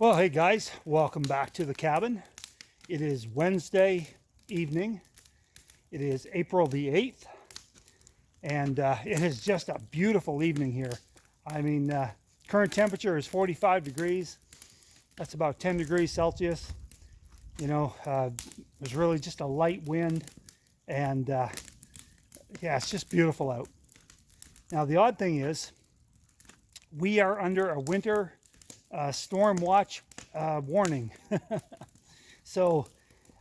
Well, hey guys, welcome back to the cabin. It is Wednesday evening. It is April the 8th, and it is just a beautiful evening here. I mean, current temperature is 45 degrees. That's about 10 degrees Celsius. You know, there's really just a light wind, and yeah, it's just beautiful out. Now, the odd thing is, we are under a winter storm watch warning. So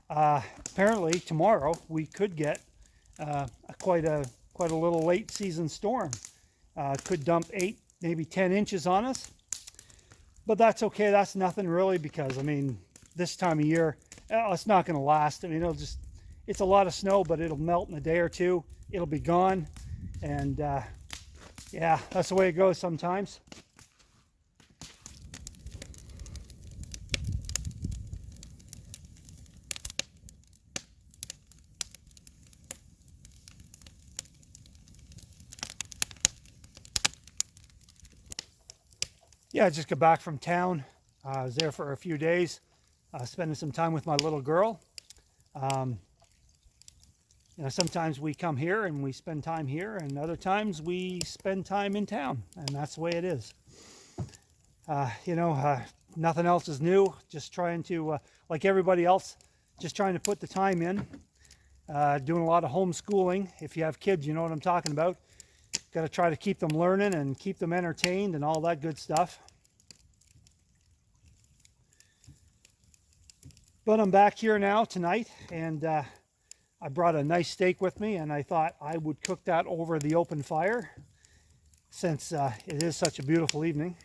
apparently tomorrow we could get quite a little late season storm. Could dump 8, maybe 10 inches on us, but that's okay. That's nothing really, because I mean, this time of year, it's not going to last. I mean, it's a lot of snow, but it'll melt in a day or two. It'll be gone, and yeah, that's the way it goes sometimes. Yeah, I just got back from town. I was there for a few days, spending some time with my little girl. You know, sometimes we come here and we spend time here, and other times we spend time in town, and that's the way it is. You know, nothing else is new. Just trying to, like everybody else, just trying to put the time in. Doing a lot of homeschooling. If you have kids, you know what I'm talking about. Got to try to keep them learning and keep them entertained and all that good stuff. But I'm back here now tonight, and I brought a nice steak with me, and I thought I would cook that over the open fire since it is such a beautiful evening.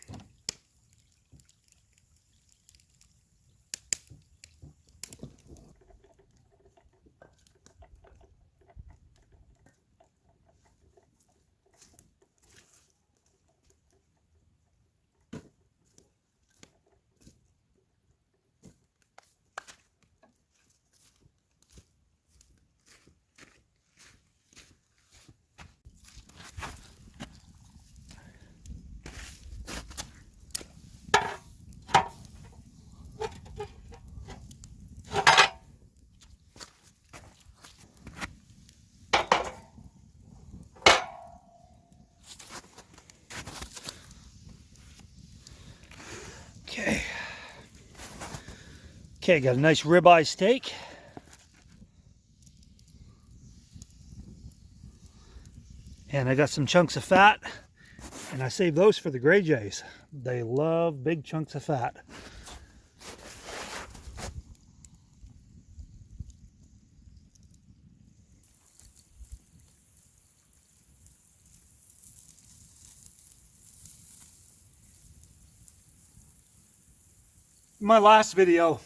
Okay, got a nice ribeye steak. And I got some chunks of fat, and I saved those for the Gray Jays. They love big chunks of fat. In my last video,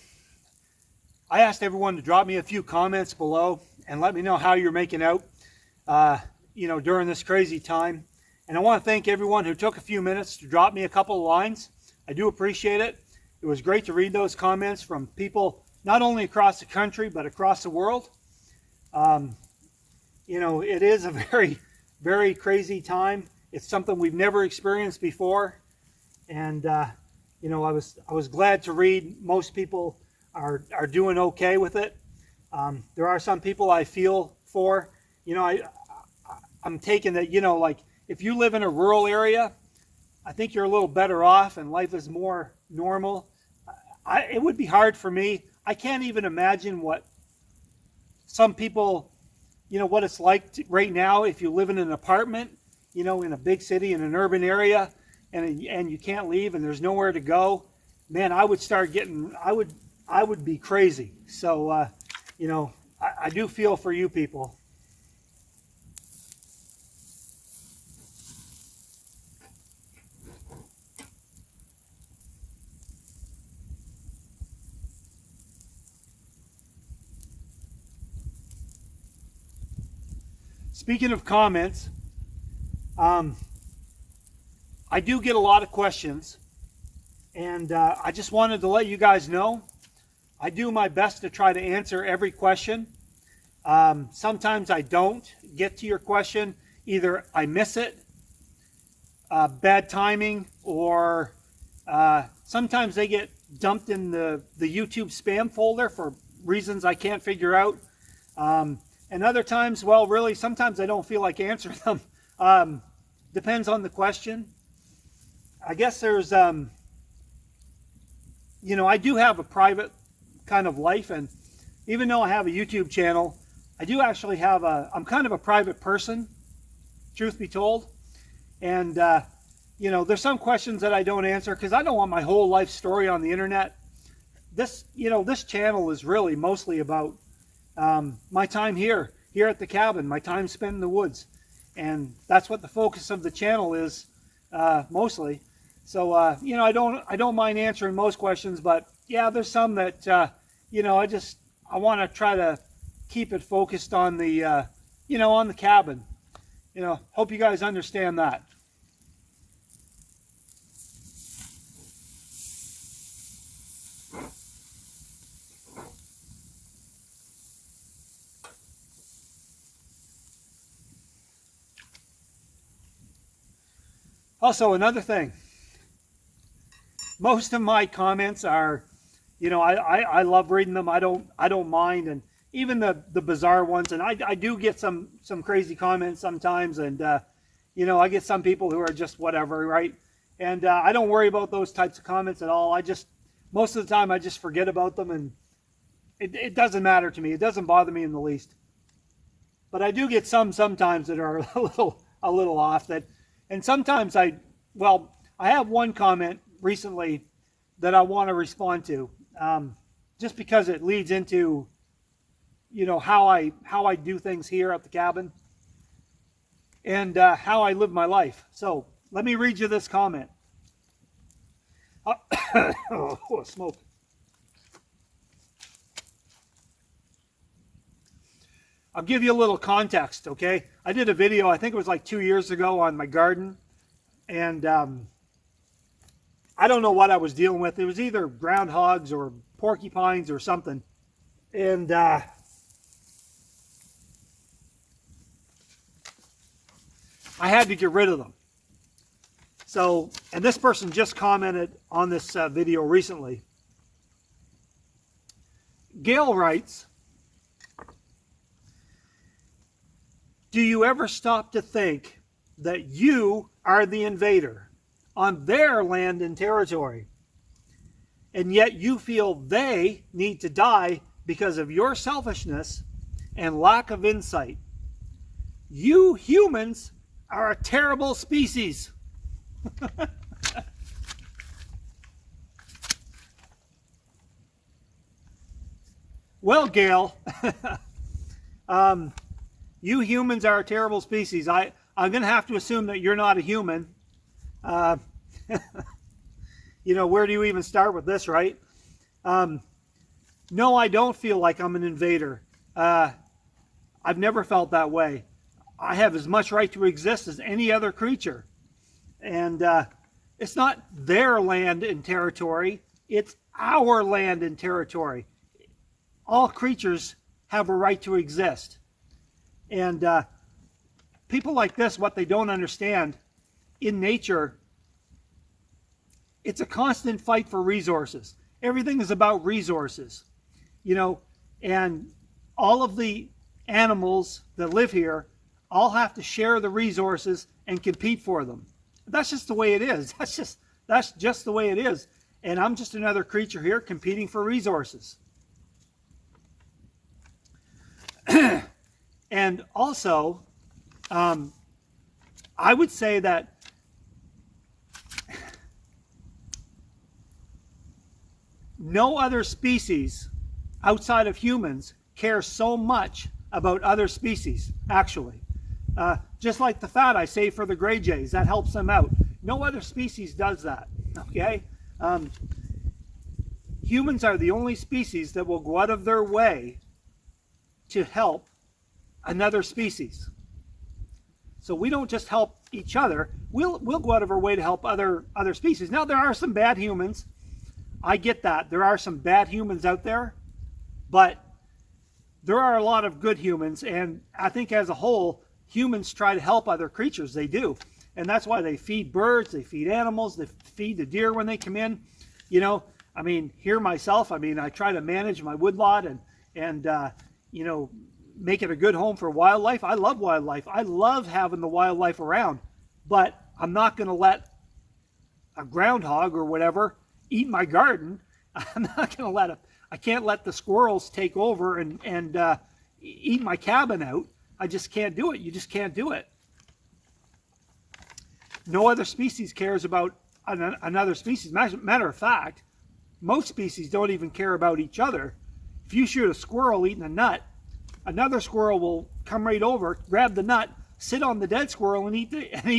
I asked everyone to drop me a few comments below and let me know how you're making out, you know, during this crazy time. And I want to thank everyone who took a few minutes to drop me a couple of lines. I do appreciate it. It was great to read those comments from people not only across the country, but across the world. You know, it is a very, very crazy time. It's something we've never experienced before. And, you know, I was glad to read most people are doing okay with it. There are some people I feel for. You know, I'm taking that, you know, like if you live in a rural area, I think you're a little better off and life is more normal. It would be hard for me. I can't even imagine what some people, you know, what it's like right now if you live in an apartment, you know, in a big city, in an urban area, and you can't leave and there's nowhere to go. Man, I would start getting, I would be crazy. So, you know, I do feel for you people. Speaking of comments, I do get a lot of questions, and I just wanted to let you guys know I do my best to try to answer every question. Sometimes I don't get to your question. Either I miss it, bad timing, or sometimes they get dumped in the YouTube spam folder for reasons I can't figure out. And other times, well, really, sometimes I don't feel like answering them. Depends on the question. I guess there's, you know, I do have a private kind of life, and even though I have a YouTube channel, I do actually have I'm kind of a private person, truth be told. And, you know, there's some questions that I don't answer because I don't want my whole life story on the internet. This, you know, this channel is really mostly about my time here at the cabin, my time spent in the woods. And that's what the focus of the channel is, mostly. So, you know, I don't mind answering most questions, but yeah, there's some that, you know, I want to try to keep it focused on the, you know, on the cabin. You know, hope you guys understand that. Also, another thing, most of my comments are, you know, I love reading them. I don't mind, and even the bizarre ones. And I do get some crazy comments sometimes, and you know, I get some people who are just whatever, right? And I don't worry about those types of comments at all. Most of the time I just forget about them, and it doesn't matter to me. It doesn't bother me in the least. But I do get sometimes that are a little off. And sometimes I have one comment recently that I want to respond to, just because it leads into, you know, how I do things here at the cabin, and how I live my life. So let me read you this comment. Oh, smoke. I'll give you a little context, okay? I did a video, I think it was like 2 years ago, on my garden, and I don't know what I was dealing with. It was either groundhogs or porcupines or something, and I had to get rid of them. So, and this person just commented on this video recently. Gail writes, do you ever stop to think that you are the invader on their land and territory, and yet you feel they need to die because of your selfishness and lack of insight? You humans are a terrible species. Well, Gail, you humans are a terrible species. I'm going to have to assume that you're not a human. You know, where do you even start with this, right? No, I don't feel like I'm an invader. I've never felt that way. I have as much right to exist as any other creature. And it's not their land and territory. It's our land and territory. All creatures have a right to exist. And people like this, what they don't understand, in nature, it's a constant fight for resources. Everything is about resources, you know, and all of the animals that live here all have to share the resources and compete for them. That's just the way it is. That's just the way it is. And I'm just another creature here competing for resources. And also, I would say that no other species outside of humans care so much about other species, actually. Just like the fat I save for the gray jays, that helps them out. No other species does that, okay? Humans are the only species that will go out of their way to help another species. So we don't just help each other, we'll go out of our way to help other species. Now, there are some bad humans. I get that. There are some bad humans out there, but there are a lot of good humans, and I think as a whole, humans try to help other creatures. They do. And that's why they feed birds, they feed animals, they feed the deer when they come in. You know, I mean, here myself, I mean, I try to manage my woodlot and you know, make it a good home for wildlife. I love wildlife. I love having the wildlife around, but I'm not going to let a groundhog or whatever eat my garden. I'm not going to let I can't let the squirrels take over and eat my cabin out. I just can't do it. You just can't do it. No other species cares about another species. Matter of fact, most species don't even care about each other. If you shoot a squirrel eating a nut, another squirrel will come right over, grab the nut, sit on the dead squirrel and eat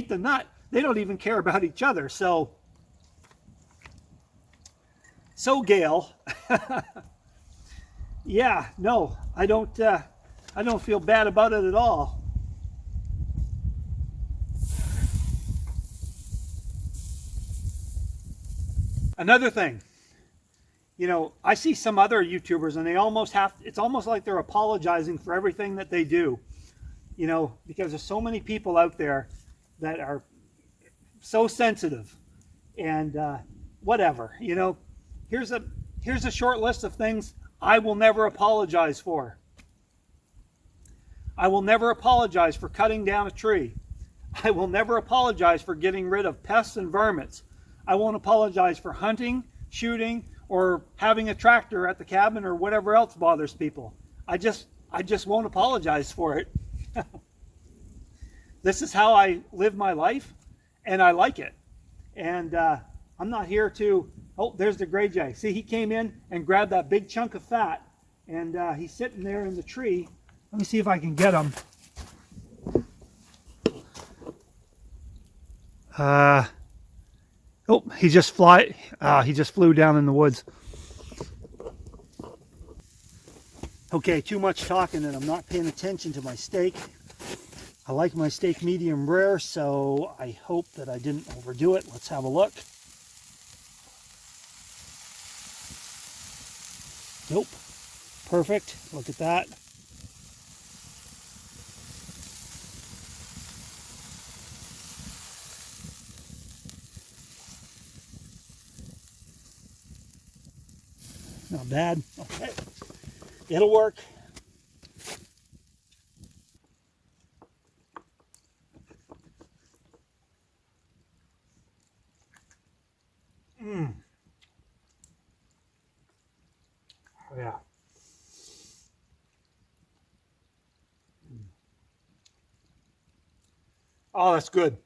the nut. They don't even care about each other. So Gail, yeah, no, I don't feel bad about it at all. Another thing, you know, I see some other YouTubers and they almost it's almost like they're apologizing for everything that they do, you know, because there's so many people out there that are so sensitive and whatever, you know. Here's a short list of things I will never apologize for. I will never apologize for cutting down a tree. I will never apologize for getting rid of pests and vermins. I won't apologize for hunting, shooting, or having a tractor at the cabin or whatever else bothers people. I just won't apologize for it. This is how I live my life, and I like it. And I'm not here to, oh, there's the gray jay. See, he came in and grabbed that big chunk of fat, and he's sitting there in the tree. Let me see if I can get him. Oh, he just flew down in the woods. Okay, too much talking and I'm not paying attention to my steak. I like my steak medium rare, so I hope that I didn't overdo it. Let's have a look. Nope. Perfect. Look at that. Not bad. Okay. It'll work. Yeah. Oh, that's good.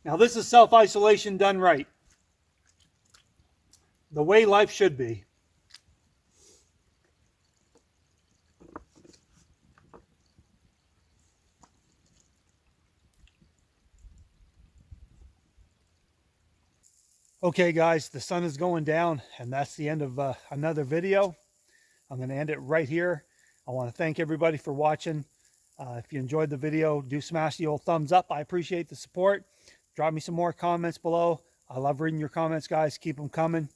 Now this is self-isolation done right. The way life should be. Okay guys, the sun is going down and that's the end of another video. I'm going to end it right here. I want to thank everybody for watching. If you enjoyed the video, do smash the old thumbs up. I appreciate the support. Drop me some more comments below. I love reading your comments, guys. Keep them coming.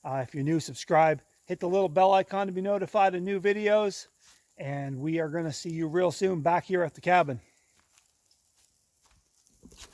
If you're new, subscribe. Hit the little bell icon to be notified of new videos. And we are going to see you real soon back here at the cabin.